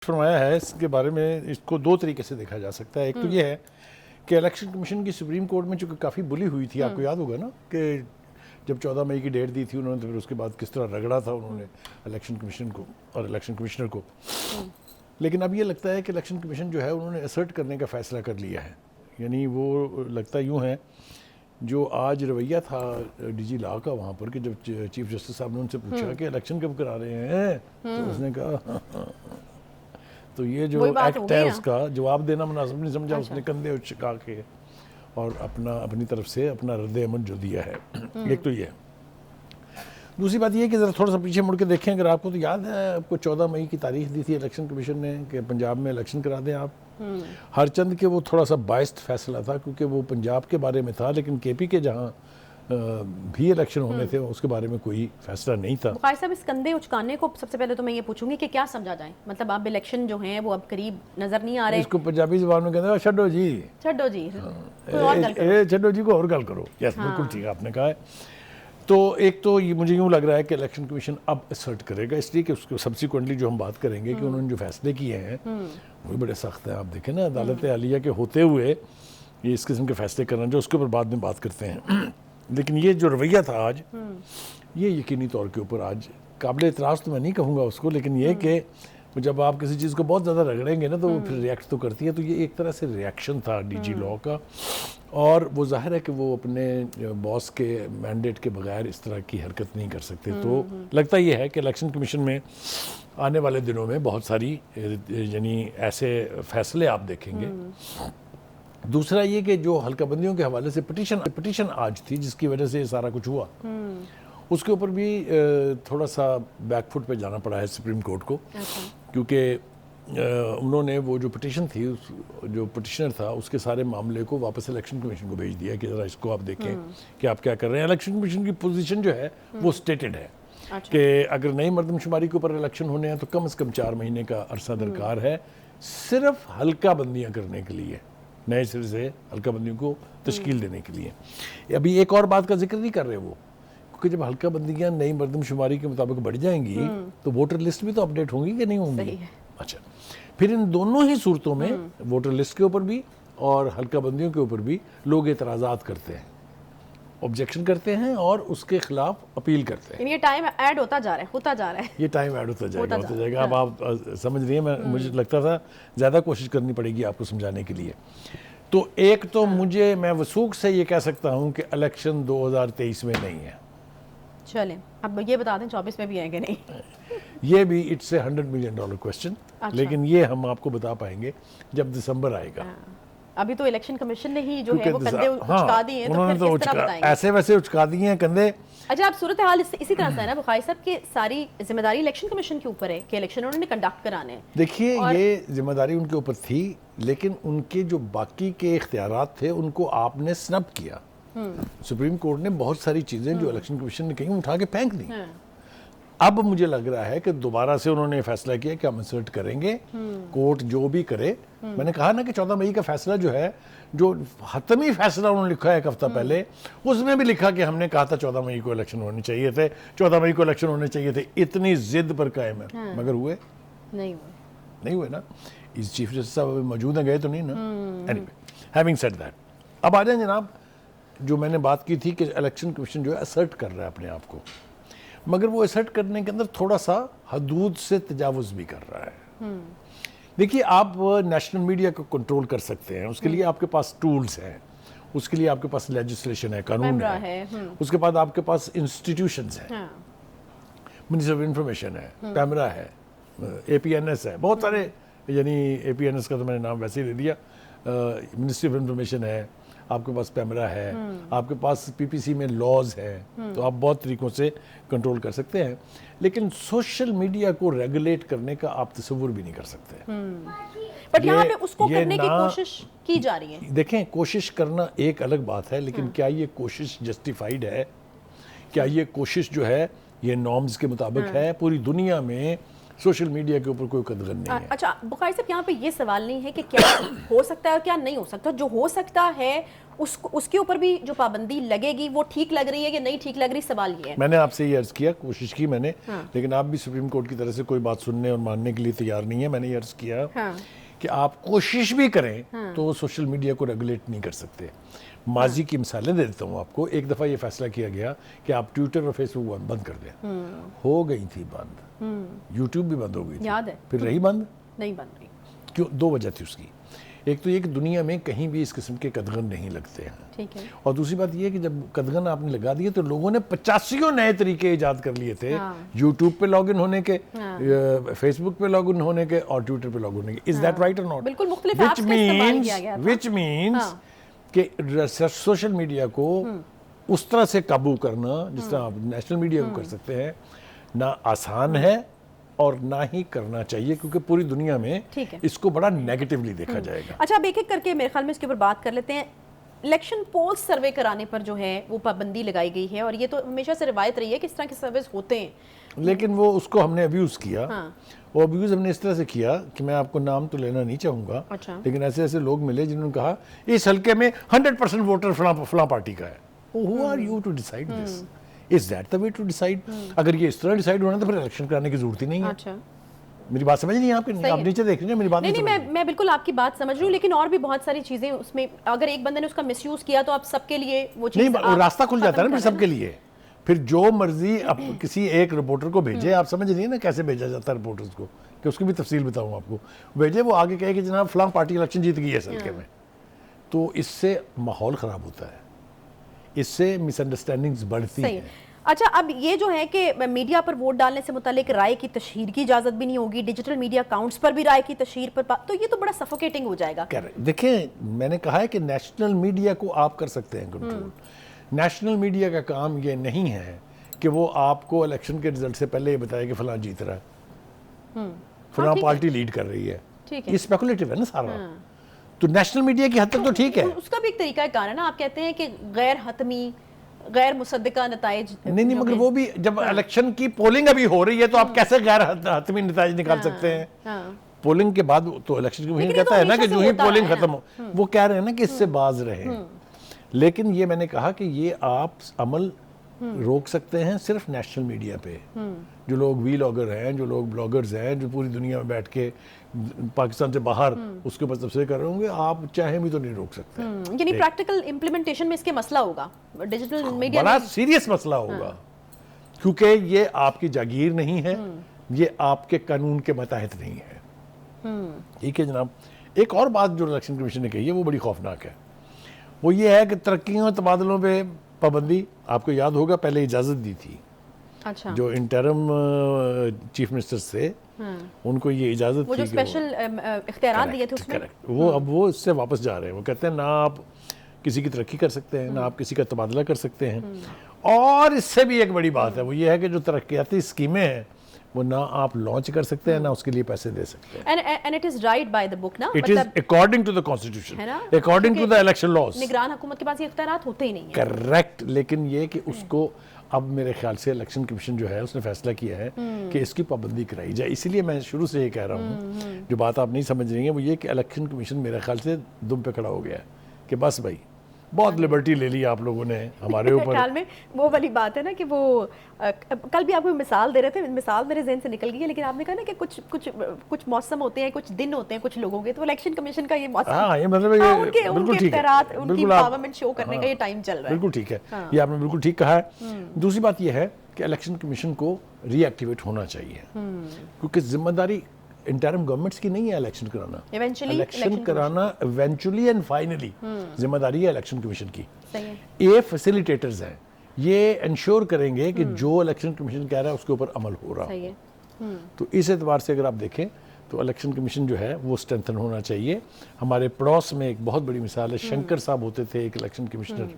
फरमाया है इसके बारे में, इसको दो तरीके से देखा जा सकता है। एक तो ये है कि इलेक्शन कमीशन की सुप्रीम कोर्ट में चूंकि काफ़ी बुली हुई थी, आपको याद होगा ना कि जब 14 मई की डेट दी थी उन्होंने, तो फिर उसके बाद किस तरह रगड़ा था उन्होंने इलेक्शन कमीशन को और इलेक्शन कमिश्नर को। लेकिन अब ये लगता है कि इलेक्शन कमीशन जो है उन्होंने असर्ट करने का फ़ैसला कर लिया है। यानी वो लगता यूँ है, जो आज रवैया था डीजी लॉ का वहाँ पर कि जब चीफ जस्टिस साहब ने उनसे पूछा कि इलेक्शन कब करा रहे हैं, तो उसने कहा तो ये जो एक्ट है उसका जवाब देना मुनासिब नहीं समझा। उसने कंधे उचका के और अपनी तरफ से अपना रद्द-ए-अमल जो दिया है। एक तो ये है। दूसरी बात ये है कि ज़रा थोड़ा सा पीछे मुड़ के देखें, अगर आपको तो याद है, आपको 14 मई की तारीख दी थी इलेक्शन कमीशन ने कि पंजाब में इलेक्शन करा दें आप। हरचंद के वो थोड़ा सा बाइस्ड फैसला था क्योंकि वो पंजाब के बारे में था, लेकिन केपी के जहाँ भी इलेक्शन होने थे उसके बारे में कोई फैसला नहीं था। बुखारी साहब, इस कंधे उचकाने को सबसे पहले तो मैं ये पूछूंगी कि क्या समझा जाए, मतलब अब इलेक्शन जो हैं वो अब करीब नजर नहीं आ रहे। इसको पंजाबी जुबान में कहते हैं छड्डो जी, छड्डो जी, छड्डो जी को और गल करो। यस, बिल्कुल ठीक आपने कहा है। तो एक तो ये मुझे यूँ लग रहा है कि इलेक्शन कमीशन अब असर्ट करेगा, इसलिए कि उसको सब्सिक्वेंटली जो हम बात करेंगे कि उन्होंने जो फैसले किए हैं वो बड़े सख्त हैं। आप देखें ना, अदालत आलिया के होते हुए ये इस किस्म के फैसले करना, जो उसके ऊपर बाद में बात करते हैं। लेकिन ये जो रवैया था आज, ये यकीनी तौर के ऊपर आज काबिल एतराज़ तो मैं नहीं कहूँगा उसको, लेकिन ये कि जब आप किसी चीज़ को बहुत ज़्यादा रगड़ेंगे ना तो वो फिर रिएक्ट तो करती है। तो ये एक तरह से रिएक्शन था डीजी लॉ का, और वो जाहिर है कि वो अपने बॉस के मैंडेट के बगैर इस तरह की हरकत नहीं कर सकते। तो लगता ये है कि इलेक्शन कमीशन में आने वाले दिनों में बहुत सारी यानी ऐसे फैसले आप देखेंगे। दूसरा ये कि जो हल्काबंदियों के हवाले से पिटीशन आज थी जिसकी वजह से ये सारा कुछ हुआ, उसके ऊपर भी थोड़ा सा बैकफुट पे जाना पड़ा है सुप्रीम कोर्ट को। क्योंकि उन्होंने वो जो पिटीशन थी, जो पिटिशनर था, उसके सारे मामले को वापस इलेक्शन कमीशन को भेज दिया कि ज़रा इसको आप देखें कि आप क्या कर रहे हैं। इलेक्शन कमीशन की पोजीशन जो है वो स्टेटेड है कि अगर नई मरदमशुमारी के ऊपर इलेक्शन होने हैं तो कम से कम 4 महीने का अरसा दरकार है, सिर्फ हल्का बंदियाँ करने के लिए, नए सिरे से हल्का बंदियों को तश्कील देने के लिए। अभी एक और बात का जिक्र नहीं कर रहे वो, क्योंकि जब हल्का बंदियाँ नई मरदमशुमारी के मुताबिक बढ़ जाएंगी तो वोटर लिस्ट भी तो अपडेट होंगी कि नहीं होंगी। अच्छा, फिर इन दोनों ही सूरतों में वोटर लिस्ट के ऊपर भी और हल्का बंदियों के ऊपर भी लोग एतराज़ात करते हैं, ऑब्जेक्शन करते हैं और उसके खिलाफ अपील करते हैं। ये टाइम ऐड होता जा रहा है, ये टाइम ऐड होता जाएगा। अब आप समझ रही हैं, मुझे लगता था ज़्यादा कोशिश करनी पड़ेगी आपको समझाने के लिए। तो एक तो मैं वसूख से ये कह सकता हूँ कि इलेक्शन 2023 में नहीं है। चलें, अब ये बता दें 24 में भी है कि नहीं। ये भी इट्स ए $100 मिलियन क्वेश्चन। लेकिन ये हम आपको बता पाएंगे जब दिसंबर आएगा। अभी तो इलेक्शन कमीशन ने ही जो है वो कंधे उचका दिए हैं, तो फिर किस तरह बताएंगे? ऐसे वैसे उचका दिए हैं कंधे। अच्छा, अब सूरत हाल इसी तरह से है ना बुखारी साहब की सारी जिम्मेदारी इलेक्शन कमीशन के ऊपर है कि इलेक्शन उन्होंने कंडक्ट कराने हैं। देखिए, ये जिम्मेदारी उनके ऊपर थी, लेकिन उनके जो बाकी के इख्तियारात थे उनको आपने स्नब किया। सुप्रीम कोर्ट ने बहुत सारी चीज़ें जो इलेक्शन कमीशन ने कहीं उठा के फेंक दी। अब मुझे लग रहा है कि दोबारा से उन्होंने फैसला किया कि हम इंसर्ट करेंगे, कोर्ट जो भी करे। मैंने कहा ना कि 14 मई का फैसला जो है, जो हतमी फैसला उन्होंने लिखा है एक हफ्ता पहले, उसमें भी लिखा कि हमने कहा था 14 मई को इलेक्शन होने चाहिए थे, 14 मई को इलेक्शन होने चाहिए थे। इतनी जिद पर कायम है, मगर हुए नहीं हुए ना। इस चीफ जस्टिस साहब मौजूद हैं, गए तो नहीं ना। एनीवे, हैविंग सेड दैट, अब आ जाए जनाब, जो मैंने बात की थी कि इलेक्शन कमीशन जो है असर्ट कर रहा है अपने आप को, मगर वो असर्ट करने के अंदर थोड़ा सा हदूद से तजावुज़ भी कर रहा है। देखिए, आप नेशनल मीडिया को कंट्रोल कर सकते हैं, उसके लिए आपके पास टूल्स हैं, उसके लिए आपके पास लेजिस्लेशन है, कानून है। उसके बाद आपके पास इंस्टीट्यूशंस हैं, मिनिस्ट्री ऑफ इंफॉर्मेशन है, पैमरा है, APNS है, बहुत सारे, यानी APNS का तो मैंने नाम वैसे ही ले दिया, मिनिस्ट्री ऑफ इंफॉर्मेशन है, आपके पास पैमरा है, आपके पास PPC में लॉज हैं, तो आप बहुत तरीकों से कंट्रोल कर सकते हैं। लेकिन सोशल मीडिया को रेगुलेट करने का आप तस्वुर भी नहीं कर सकते। बट यहाँ पे उसको करने की कोशिश की जा रही है। देखें, कोशिश करना एक अलग बात है, लेकिन क्या ये कोशिश जस्टिफाइड है? क्या ये कोशिश जो है ये नॉर्म्स के मुताबिक है? पूरी दुनिया में सोशल मीडिया के ऊपर कोई कदगन नहीं है। अच्छा बुखारी साहब, यहाँ पे ये सवाल नहीं है कि क्या हो सकता है और क्या नहीं हो सकता, जो हो सकता है उसके ऊपर भी जो पाबंदी लगेगी वो ठीक लग रही है कि नहीं ठीक लग रही, सवाल ये है। मैंने आपसे ये अर्ज किया, कोशिश की मैंने, लेकिन आप भी सुप्रीम कोर्ट की तरफ से कोई बात सुनने और मानने के लिए तैयार नहीं है। मैंने ये अर्ज किया कि आप कोशिश भी करें तो सोशल मीडिया को रेगुलेट नहीं कर सकते। माजी की मिसालें दे देता हूँ आपको। एक दफ़ा ये फैसला किया गया कि आप ट्विटर और फेसबुक बंद कर दें, हो गई थी बंद, यूट्यूब भी बंद हो गई थी, याद है, फिर रही बंद, नहीं बंद रही। क्यों? दो वजह थी उसकी। एक तो ये कि दुनिया में कहीं भी इस किस्म के कदगन नहीं लगते हैं, ठीक है, और दूसरी बात ये है कि जब कदगन आपने लगा दिए तो लोगों ने 85 नए तरीके इजाद कर लिए थे, यूट्यूब पे लॉगिन होने के, फेसबुक पे लॉगिन होने के और ट्विटर पे लॉगिन होने के। इज दैट राइट और नॉट? बिल्कुल मुख्तलिफ ऐप्स का इस्तेमाल किया गया था। विच मीन्स कि सोशल मीडिया को उस तरह से काबू करना जिस तरह आप नेशनल मीडिया को कर सकते हैं, ना आसान है और ना ही करना चाहिए, क्योंकि पूरी दुनिया में इसको बड़ा नेगेटिवली देखा जाएगा। अच्छा, अब एक एक करके मेरे ख्याल में इसके ऊपर बात कर लेते हैं। इलेक्शन पोल्स सर्वे कराने पर जो है वो पाबंदी लगाई गई है, और ये तो हमेशा से रिवायत रही है कि इस तरह के सर्वेस होते हैं, लेकिन वो उसको हमने अब्यूज़ किया। वो अब्यूज़ हमने इस तरह से किया कि मैं आपको नाम तो लेना नहीं चाहूँगा, लेकिन ऐसे ऐसे लोग मिले जिन्होंने कहा इस हल्के में 100% वोटर फला पार्टी का है। Who are you to decide this? Is that the way to decide? अगर ये इस तरह डिसाइड होना तो फिर इलेक्शन कराने की जरूरत ही नहीं है। अच्छा, मेरी बात समझ नहीं है आपकी? आप नीचे देख रही हैं, मेरी बात नहीं मैं बिल्कुल आपकी बात समझ रही हूँ, लेकिन और भी बहुत सारी चीजें उसमें, अगर एक बंदे ने उसका मिसयूज किया तो आप सबके लिए वो चीज नहीं, रास्ता खुल जाता है ना फिर सबके लिए। फिर जो मर्जी अब किसी एक रिपोर्टर को भेजे, आप समझ रही है ना कैसे भेजा जाता है रिपोर्टर्स को, कि उसकी भी तफसील बताऊँ आपको। भेजे, वो आगे कहे कि जनाब फलां पार्टी इलेक्शन जीत गई है हल्के में, तो इससे माहौल ख़राब होता है, इससे मिसअंडरस्टैंडिंग्स बढ़ती हैं। अच्छा, अब ये जो है कि मीडिया पर वोट डालने से मुतालिक राय की तशहीर की इजाज़त भी नहीं होगी, डिजिटल मीडिया अकाउंट्स पर भी राय की तशहीर पर, तो ये तो बड़ा सफोकेटिंग हो जाएगा। देखिए, मैंने कहा है कि नेशनल मीडिया को आप कर सकते हैं कंट्रोल। नेशनल मीडिया का काम ये नहीं है कि वो आपको इलेक्शन के रिजल्ट से पहले ये बताए कि फलां जीत रहा है, फलां पार्टी लीड कर रही है। ये स्पेकुलेटिव है ना सारा। तो नेशनल मीडिया की हद तक तो ठीक है, उसका भी एक तरीका कार है ना। आप कहते हैं कि गैर हतमी, गैर मुसद्दिका नताइज नहीं, मगर वो भी जब इलेक्शन की पोलिंग अभी हो रही है तो आप कैसे गैर हतमी नताइज निकाल सकते हैं? पोलिंग के बाद तो इलेक्शन कमीशन कहता है ना कि जो ही पोलिंग खत्म हो, वो कह रहे हैं ना कि इससे बाज रहे। लेकिन ये मैंने कहा कि ये आप अमल रोक सकते हैं सिर्फ नेशनल मीडिया पे। जो लोग वीलॉगर हैं, जो लोग ब्लॉगर्स हैं, जो पूरी दुनिया में बैठ के पाकिस्तान से बाहर उसके ऊपर तबसरे कर रहे होंगे, आप चाहें भी तो नहीं रोक सकते। यानी प्रैक्टिकल इंप्लीमेंटेशन में इसके मसला होगा, डिजिटल मीडिया बड़ा सीरियस मसला होगा, क्योंकि ये आपकी जागीर नहीं है, ये आपके कानून के मतहत नहीं है। ठीक है जनाब। एक और बात जो इलेक्शन कमीशन ने कही है वो बड़ी खौफनाक है। वो ये है कि तरक्कियों और तबादलों पे पाबंदी, आपको याद होगा पहले इजाज़त दी थी। अच्छा। जो इंटरम चीफ मिनिस्टर थे, उनको ये इजाज़त थी, वो जो स्पेशल इख्तियारात दिए थे उसमें, वो अब वो इससे वापस जा रहे हैं। वो कहते हैं ना आप किसी की तरक्की कर सकते हैं, ना आप किसी का तबादला कर सकते हैं। और इससे भी एक बड़ी बात है, वो ये है कि जो तरक्याती स्कीमें हैं वो ना आप लॉन्च कर सकते हैं, ना उसके लिए पैसे दे सकते हैं। And it is right by the book ना, it is according to the constitution, according to the election laws। निगरान हुकूमत के पास ये इख्तियारात होते ही नहीं है। करेक्ट। लेकिन ये कि उसको अब मेरे ख्याल से इलेक्शन कमीशन जो है उसने फैसला किया है कि इसकी पाबंदी कराई जाए। इसीलिए मैं शुरू से ये कह रहा हूँ, जो बात आप नहीं समझ रही हैं वो ये कि इलेक्शन कमीशन मेरे ख्याल से दुम पे खड़ा हो गया है कि बस भाई बहुत लिबर्टी ले ली आप लोगों ने हमारे ऊपर। ख्याल में वो वाली बात है ना कि वो कल भी आपको मिसाल दे रहे थे, मिसाल मेरे ज़हन से निकल गई है, लेकिन आपने कहा ना कि कुछ मौसम होते हैं, कुछ दिन होते हैं कुछ लोगों के, तो इलेक्शन कमीशन का ये मौसम, ये मतलब ये बिल्कुल ठीक है, उनकी पावरमेंट शो करने का ये टाइम चल रहा है। बिल्कुल ठीक है, ये आपने बिल्कुल ठीक कहा है। दूसरी बात ये है कि इलेक्शन कमीशन को रीएक्टिवेट होना चाहिए, क्योंकि जिम्मेदारी इंटरिम गवर्नमेंट्स की नहीं है इलेक्शन कराना। इलेक्शन कराना इवेंचुअली एंड फाइनली जिम्मेदारी है इलेक्शन कमीशन की। ये फैसिलिटेटर्स हैं, ये इंश्योर करेंगे कि जो इलेक्शन कमीशन कह रहा है उसके ऊपर अमल हो रहा है। तो इस एतबार से अगर आप देखें तो इलेक्शन कमीशन जो है वो स्ट्रेंथन होना चाहिए। हमारे पड़ोस में एक बहुत बड़ी मिसाल है, शंकर साहब होते थे एक इलेक्शन कमिश्नर।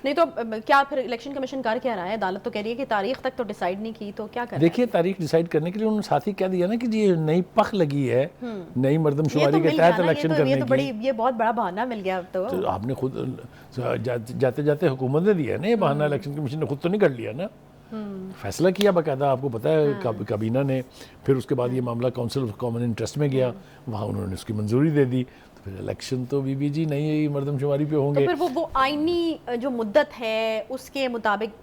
नहीं तो क्या फिर इलेक्शन कमीशन कर क्या रहा है? अदालत तो कह रही है कि तारीख तक तो डिसाइड नहीं की, तो क्या कर? देखिए, तारीख डिसाइड करने के लिए उन्होंने साथ ही कह दिया ना कि जी नई पख लगी है, नई मर्दमशुमारी के तहत इलेक्शन करने की। ये बहुत बड़ा बहाना मिल गया। तो आपने खुद जाते जाते हुकूमत ने दिया ना ये बहाना, इलेक्शन कमीशन ने खुद तो नहीं कर लिया ना। फैसला किया बाकायदा, आपको पता है काबीना ने, फिर उसके बाद ये मामला काउंसिल ऑफ कॉमन इंटरेस्ट में गया, वहाँ उन्होंने उसकी मंजूरी दे दी, तो फिर इलेक्शन तो बीबी जी नहीं है, मरदमशुमारी पे होंगे। तो फिर वो आईनी जो मुद्दत है उसके मुताबिक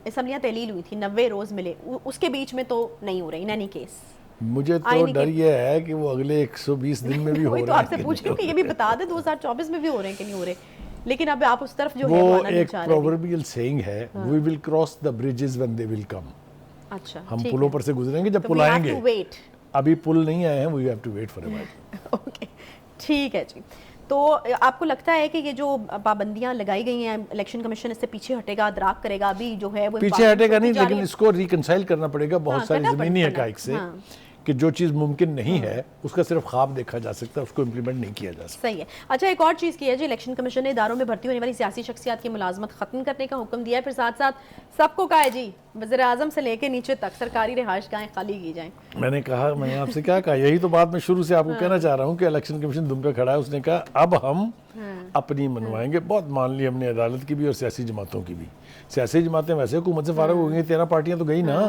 असम्बलियाँ तहलील हुई थी, 90 रोज मिले, उसके बीच में तो नहीं हो रही इन एनी केस। मुझे तो डर ये है कि वो अगले 120 दिन में भी हो वही तो रहा है। आपसे पूछ रही हूँ कि ये भी बता दे 2024 में भी हो रहे हैं कि नहीं हो रहे, लेकिन अब आप उस तरफ जो है वो वो आना नहीं एक चाह रहे अभी। प्रोवर्बियल सेइंग है, we will cross the bridges when they will come. अच्छा, हम ठीक पुलों है। पर से गुजरेंगे जब तो पुल we have आएंगे, to wait। अभी पुल नहीं आए हैं, we have to wait for a while. Okay, ठीक है जी। तो आपको लगता है कि ये जो पाबंदियां लगाई गई हैं इलेक्शन कमीशन इससे पीछे हटेगा, दराग करेगा, अभी जो है वो पीछे हटेगा नहीं, जा रही लेकिन है? इसको रिकंसाइल करना पड़ेगा बहुत सारी करना ज़मीनी पड़ेगा। हकाइक से, हाँ। कि जो चीज़ मुमकिन नहीं है उसका सिर्फ ख्वाब देखा जा सकता है, उसको इम्प्लीमेंट नहीं किया जा सकता। सही है। अच्छा, एक और चीज़ की है जी, इलेक्शन कमीशन ने इदारों में भर्ती होने वाली सियासी शख्सियात की मुलाजमत खत्म करने का हुक्म दिया है, फिर साथ साथ सबको कहा है जी वज़ीर आज़म से लेके नीचे तक सरकारी रिहाइश गाहें खाली की जाएं। मैंने आपसे क्या कहा, यही तो बात मैं शुरू से आपको कहना चाह रहा हूँ कि इलेक्शन कमीशन दुम पे खड़ा है, उसने कहा अब हम अपनी मनवाएंगे। बहुत मान ली हमने अदालत की भी और सियासी जमातों की भी। सियासी जमातें वैसे हुकूमत से फारग हो गई, 13 पार्टियां तो गई ना,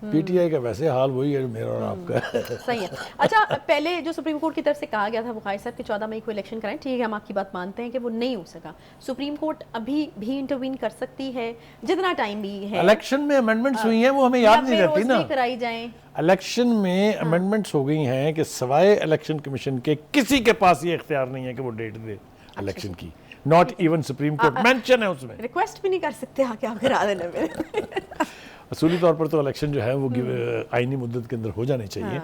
पीटीआई का वैसे हाल वही है मेरा और आपका। सही है। अच्छा, पहले जो सुप्रीम कोर्ट की तरफ से कहा गया था बुखारी साहब कि 14 मई को इलेक्शन कराएं, ठीक है, हम आपकी बात मानते हैं कि वो नहीं हो सका। सुप्रीम कोर्ट अभी भी इंटरवीन कर सकती है, जितना टाइम भी है। इलेक्शन में अमेंडमेंट्स हुई हैं, वो हमें याद नहीं रहती ना। कराई जाएं। इलेक्शन में अमेंडमेंट्स हो गई हैं कि सवाए इलेक्शन कमीशन के किसी के पास ये इख्तियार नहीं है कि वो डेट दे इलेक्शन की, not even supreme court mention है उसमें। रिक्वेस्ट भी नहीं कर सकते आके आप करा देना मेरे। असूली तौर पर तो इलेक्शन जो है वो आईनी मुद्दत के अंदर हो जाने चाहिए,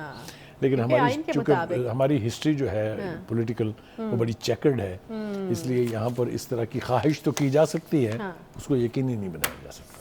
लेकिन हमारी हमारी हिस्ट्री जो है पॉलिटिकल वो बड़ी चेकर्ड है, इसलिए यहाँ पर इस तरह की ख्वाहिश तो की जा सकती है, उसको यकीनी नहीं बनाया जा सकता।